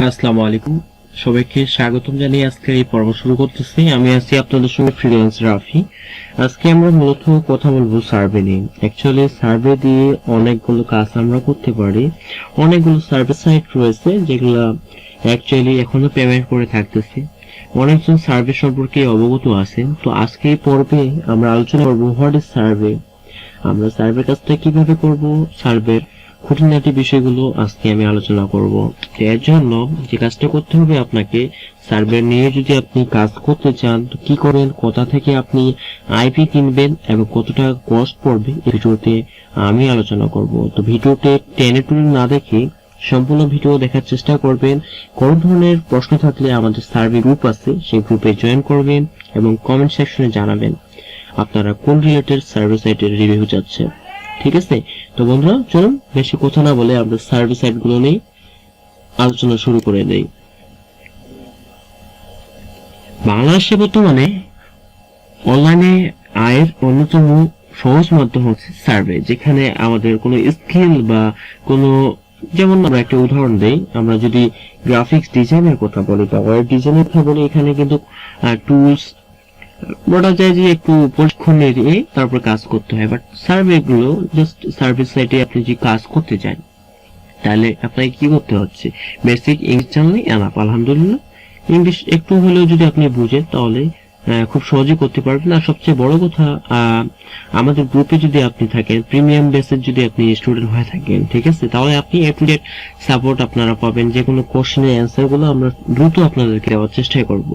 আসসালামু আলাইকুম, সবাইকে স্বাগতম জানিয়ে আজকে এই পর্ব শুরু করতেছি। আমি আছি আপনাদের সঙ্গে ফ্রিল্যান্স রাফি। আজকে আমরা মূলত কথা বলবো সার্ভে নিয়ে। অ্যাকচুয়ালি সার্ভে দিয়ে অনেকগুলো কাজ আমরা করতে পারি। অনেকগুলো সার্ভে সাইট রয়েছে যেগুলো অ্যাকচুয়ালি এখনো পেমেন্ট করে থাকতেছে। অনেকজন সার্ভে সম্পর্কে অবগত আছেন। তো আজকে এই পর্বে আমরা আলোচনা করবো হোয়াট ইজ সার্ভে, আমরা সার্ভে কাজটা কিভাবে করব, সার্ভের খুঁটিনাটি বিষয়গুলো আজকে আমি আলোচনা করব। এর জন্য যে কাজটা করতে হবে আপনাকে, সার্ভে নিয়ে যদি আপনি কাজ করতে চান তো কি করবেন, কোথা থেকে আপনি আইপি কিনবেন এবং কত টাকা কস্ট পড়বে এই ভিডিওতে আমি আলোচনা করব। তো ভিডিওতে টেনে টুনে না দেখে সম্পূর্ণ ভিডিও দেখার চেষ্টা করবেন। কোন ধরনের প্রশ্ন থাকলে আমাদের সার্ভে গ্রুপ আছে, সেই গ্রুপে জয়েন করবেন এবং কমেন্ট সেকশনে জানাবেন আপনারা কোন রিলেটেড সার্ভে সাইটের রিভিউ চাচ্ছেন। ঠিক আছে, তো বন্ধুরা চলুন বেশি কথা না বলে আমরা সার্ভে সাইট গুলো নিয়ে আলোচনা শুরু করে দেই। বাংলাদেশে বর্তমানে অনলাইনে আয়ের অন্যতম সহজ মাধ্যম হচ্ছে সার্ভে, যেখানে আমাদের কোনো স্কিল বা কোনো, যেমন আমরা একটা উদাহরণ দেই, আমরা যদি গ্রাফিক্স ডিজাইনের কথা বলি বা ওয়েব ডিজাইনের কথা বলি, এখানে কিন্তু টুলস বলা যায় যে একটু প্রশিক্ষণ নিয়ে তারপর কাজ করতে হয়। বাট সার্ভে গুলো জাস্ট সার্ভিস সাইটে আপনি যদি কাজ করতে চান তাহলে আপনাকে কি করতে হচ্ছে, বেসিক ইংলিশ জানলে এনাফ। আলহামদুলিল্লাহ, ইংলিশ একটু হলেও যদি আপনি বুঝেন তাহলে খুব সহজে করতে পারবেন। আর সবচেয়ে বড় কথা, আমাদের গ্রুপে যদি আপনি থাকেন, প্রিমিয়াম বেসের যদি আপনি স্টুডেন্ট হয়ে থাকেন, ঠিক আছে, তাহলে আপনি এফিলিয়েট সাপোর্ট আপনারা পাবেন। যে কোনো কোশ্চেনের অ্যান্সার গুলো আমরা দ্রুত আপনাদেরকে দেওয়ার চেষ্টা করব।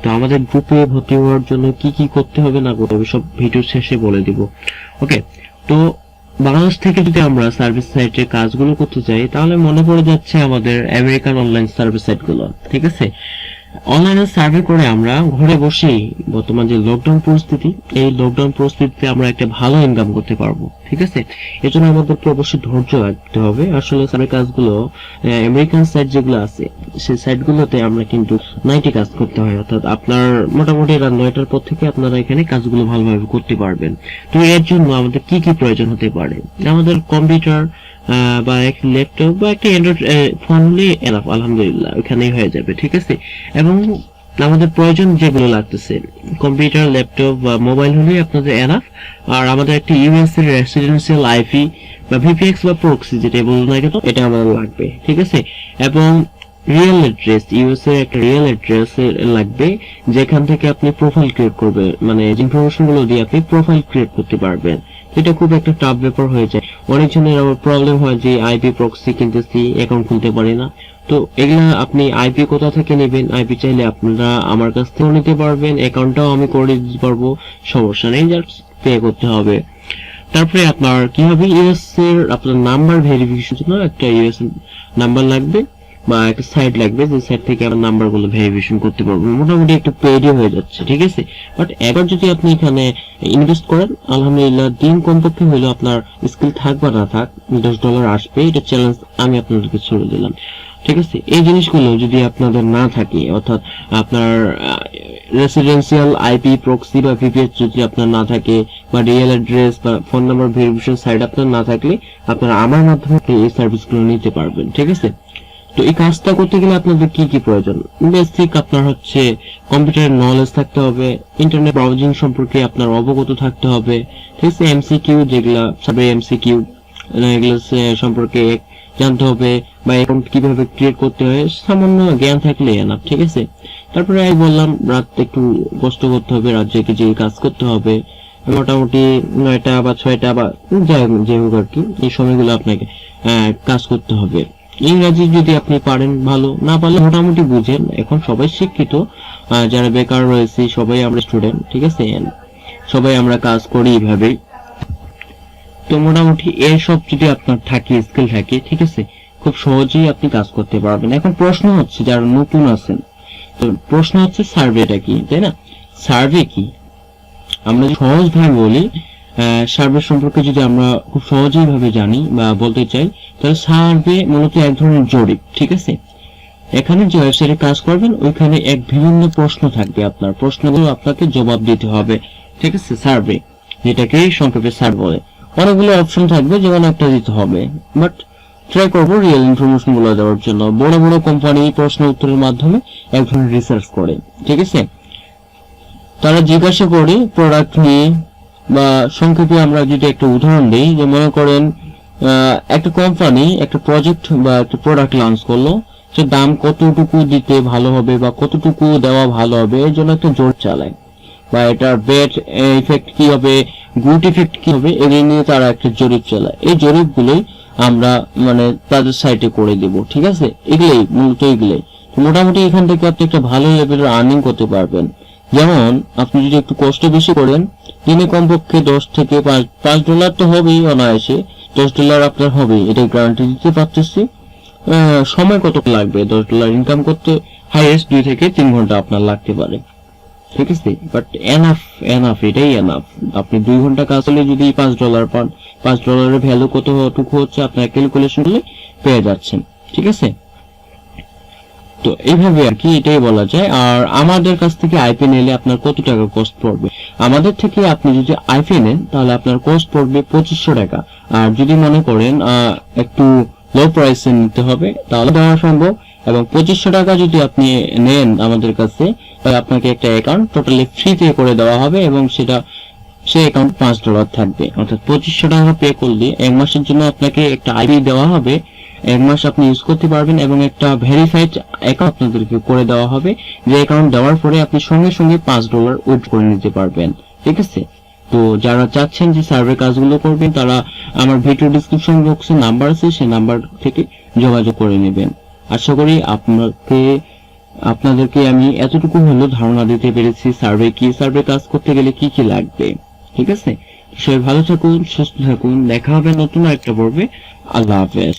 তো আমাদের গ্রুপে ভর্তি হওয়ার জন্য কি কি করতে হবে না করতে হবে সব ভিডিও শেষে বলে দিব। ওকে, তো বাংলাদেশ থেকে যদি আমরা সার্ভিস সাইটের কাজগুলো করতে চাই তাহলে মনে পড়ে যাচ্ছে আমাদের আমেরিকান অনলাইন সার্ভিস সাইট গুলো। ঠিক আছে, অনলাইনে সার্ভে করে আমরা ঘরে বসেই বর্তমান যে লকডাউন পরিস্থিতি, এই লকডাউন পরিস্থিতিতে আমরা একটা ভালো ইনকাম করতে পারবো। ঠিক আছে, এজন্য আমাদেরকে অবশ্যই ধৈর্য রাখতে হবে। আসলে সার্ভে কাজগুলো আমেরিকান সাইট যেগুলো আছে সেই সাইটগুলোতে আমরা কিন্তু নাইটে কাজ করতে হয়, অর্থাৎ আপনার মোটামুটি রাত 9টার পর থেকে আপনারা এখানে কাজগুলো ভালোভাবে করতে পারবেন। তো এর জন্য আমাদের কি কি প্রয়োজন হতে পারে, আমাদের কম্পিউটার বা একটা ল্যাপটপ বা একটা অ্যান্ড্রয়েড ফোন হলে এনাফ, আলহামদুলিল্লাহ ওখানেই হয়ে যাবে। ঠিক আছে, এবং আমাদের প্রয়োজন যেগুলো লাগতেছে, কম্পিউটার, ল্যাপটপ বা মোবাইল হলে আপনাদের এনাফ। আর আমাদের একটা ইউএস এর রেসিডেন্সিয়াল আইপি বা ভিপিএক্স বা প্রক্সি যেটা বলুন না কেন, এটা আমাদের লাগবে। ঠিক আছে, এবং রিয়েল অ্যাড্রেস, ইউএস এর একটা রিয়েল অ্যাড্রেস লাগবে যেখান থেকে আপনি প্রোফাইল ক্রিয়েট করবেন, মানে ইনফরমেশন গুলো দিয়ে আপনি প্রোফাইল ক্রিয়েট করতে পারবেন। এটা খুব একটা টাফ ব্যাপার হয়ে যায়। অনেকজনের আবার প্রবলেম হয় যে আইপি প্রক্সি কিনতেছি, অ্যাকাউন্ট খুলতে পারি না। তো এগুলা আপনি আইপি কোথা থেকে নেবেন, আইপি চাইলে আপনারা আমার কাছ থেকেও নিতে পারবেন, অ্যাকাউন্টটাও আমি করে দিতে পারবো, সমস্যা নেই, জাস্ট পে করতে হবে। তারপরে আপনার কি হবে, ইউএস এর আপনার নাম্বার ভেরিফিকেশন জন্য একটা ইউএস নাম্বার লাগবে বা একটা সাইট লাগবে, যে সাইট থেকে আপনার নাম্বার গুলো ভেরিফিকেশন করতে পারবেন। মোটামুটি একটা পেডি হয়ে যাচ্ছে। ঠিক আছে, বাট একবার যদি আপনি এখানে ইনভেস্ট করেন, আলহামদুলিল্লাহ দিন কমপক্ষে হইলেও আপনার স্কিল থাক বা না থাক $10 আসবে। এটা চ্যালেঞ্জ আমি আপনাদেরকে ছড়ে দিলাম। ঠিক আছে, এই জিনিসগুলো যদি আপনাদের না থাকে, অর্থাৎ আপনার রেসিডেন্সিয়াল আইপি প্রক্সি বা ভিপিএস যদি আপনার না থাকে, বা রিয়েল অ্যাড্রেস বা ফোন নাম্বার ভেরিফিকেশন সাইট আপনার না থাকলে আপনারা আমার মাধ্যমে এই সার্ভিসগুলো নিতে পারবেন। ঠিক আছে, তো এই কাজটা করতে গেলে আপনাদের কি কি প্রয়োজন, বেসিক আপনার হচ্ছে কম্পিউটারের নলেজ থাকতে হবে, ইন্টারনেট ব্রাউজিং সম্পর্কে আপনার অবগত থাকতে হবে। ঠিক আছে, এমসিকিউ যেগুলা সার্ভে এমসিকিউ এগুলো সম্পর্কে জানতে হবে, বা অ্যাকাউন্ট কিভাবে ক্রিয়েট করতে হয় সামান্য জ্ঞান থাকলে এনাফ। ঠিক আছে, তারপরে আমি বললাম রাত একটু কষ্ট করতে হবে, রাত জেগে যে কাজ করতে হবে, মোটামুটি 9টা বা 6টা বা যাই হোক আর কি, এই সময়গুলো আপনাকে কাজ করতে হবে। ইংরাজি যদি আপনি পারেন ভালো, না পারলে মোটামুটি বুঝেন। এখন সবাই শিক্ষিত, যারা বেকার রয়েছে সবাই আমরা স্টুডেন্ট। ঠিক আছে, সবাই আমরা কাজ করি এইভাবে। তো মোটামুটি এসব যদি আপনার থাকে, স্কিল থাকে, ঠিক আছে, খুব সহজেই আপনি কাজ করতে পারবেন। এখন প্রশ্ন হচ্ছে, যারা নতুন আছেন, তো প্রশ্ন হচ্ছে সার্ভেটা কি, তাই না? সার্ভে কি, আমরা সহজ ভাবে বলি, সার্ভে সম্পর্কে যদি আমরা খুব সহজেই ভাবে জানি বা বলতে চাই, তাহলে সার্ভে মূলত এক ধরনের জরিপ। ঠিক আছে, এখানে যে ওয়েবসাইটে কাজ করবেন ওইখানে এক বিভিন্ন প্রশ্ন থাকবে, আপনার প্রশ্নগুলো আপনাকে জবাব দিতে হবে। ঠিক আছে, সার্ভে যেটাকে সংক্ষেপে সার্ভে বলে, অনেকগুলো অপশন থাকবে, যেমন একটা দিতে হবে। বাট ট্রাই করবো রিয়েল ইনফরমেশন গুলো দেওয়ার জন্য। বড় বড় কোম্পানি প্রশ্ন উত্তরের মাধ্যমে এক ধরনের রিসার্চ করে, ঠিক আছে। তারা জিজ্ঞাসা করে প্রোডাক্ট নিয়ে, বা সংক্ষেপে আমরা যদি একটা উদাহরণ দিই, যে মনে করেন একটা কোম্পানি একটা প্রজেক্ট বা একটা প্রোডাক্ট লঞ্চ করলো, সে দাম কতটুকু দিতে ভালো হবে বা কতটুকু দেওয়া ভালো হবে এর জন্য একটা জোর চালায়, বা এটার ব্যাড ইফেক্ট কি হবে, গুড ইফেক্ট কি হবে, এগুলো নিয়ে তারা একটা জরিপ চালায়। এই জরিপগুলোই আমরা মানে তাদের সাইটে করে দেব, ঠিক আছে। এগুলোই মূলত এগুলোই। তো মোটামুটি এখান থেকে আপনি একটা ভালো লেভেলের আর্নিং করতে পারবেন। যেমন আপনি যদি একটু কষ্ট বেশি করেন, দিনে কমপক্ষে 10 থেকে 5 ডলার তো হবেই, অনায়াসে $10 আপনার হবে, এটা গ্যারান্টি দিতে পারতেছি। সময় কত লাগবে $10 ইনকাম করতে? হাইয়েস্ট 2 থেকে 3 ঘন্টা আপনার লাগতে পারে, ঠিক আছে। বাট এনাফ, এটাই এনাফ। আপনি 2 ঘন্টা কাজ করলে যদি $5 পান, $5 ভ্যালু কতটুকু হচ্ছে আপনার ক্যালকুলেশন করলে পেয়ে যাচ্ছেন, ঠিক আছে। তো এইভাবে আর কি, এটাই বলা যায়। আর আমাদের কাছ থেকে আইপি নিলে আপনার কত টাকা কস্ট পড়বে? আমাদের থেকে আপনি যদি আইপি নেন তাহলে আপনার কস্ট পড়বে 2500 টাকা। আর যদি মনে করেন একটু লো প্রাইসে নিতে হবে তাহলে দেওয়া সম্ভব। এবং 2500 টাকা যদি আপনি নেন আমাদের কাছে, তাহলে আপনাকে একটা অ্যাকাউন্ট টোটালি ফ্রিতে করে দেওয়া হবে, এবং সেই অ্যাকাউন্ট $5 থাকবে। অর্থাৎ 2500 টাকা পে করলে 1 মাসের জন্য আপনাকে একটা আইপি দেওয়া হবে, 1 মাস আপনি ইউজ করতে পারবেন, এবং একটা ভেরিফাইড অ্যাকাউন্ট আপনাদেরকে করে দেওয়া হবে, যে অ্যাকাউন্ট দেওয়ার পরে আপনি সঙ্গে সঙ্গে $5 উইথড্র করে নিতে পারবেন, ঠিক আছে। তো যারা চাচ্ছেন যে সার্ভে কাজগুলো করবেন, তারা আমার ভিডিও ডিসক্রিপশন বক্সে নাম্বার আছে, সেই নাম্বার থেকে যোগাযোগ করে নেবেন। আশা করি আপনাদেরকে আমি এতটুকু হলেও ধারণা দিতে পেরেছি সার্ভে কি, সার্ভে কাজ করতে গেলে কি কি লাগবে, ঠিক আছে। সবাই ভালো থাকুন, সুস্থ থাকুন, দেখা হবে নতুন একটা পর্বে। আল্লাহ হাফেজ।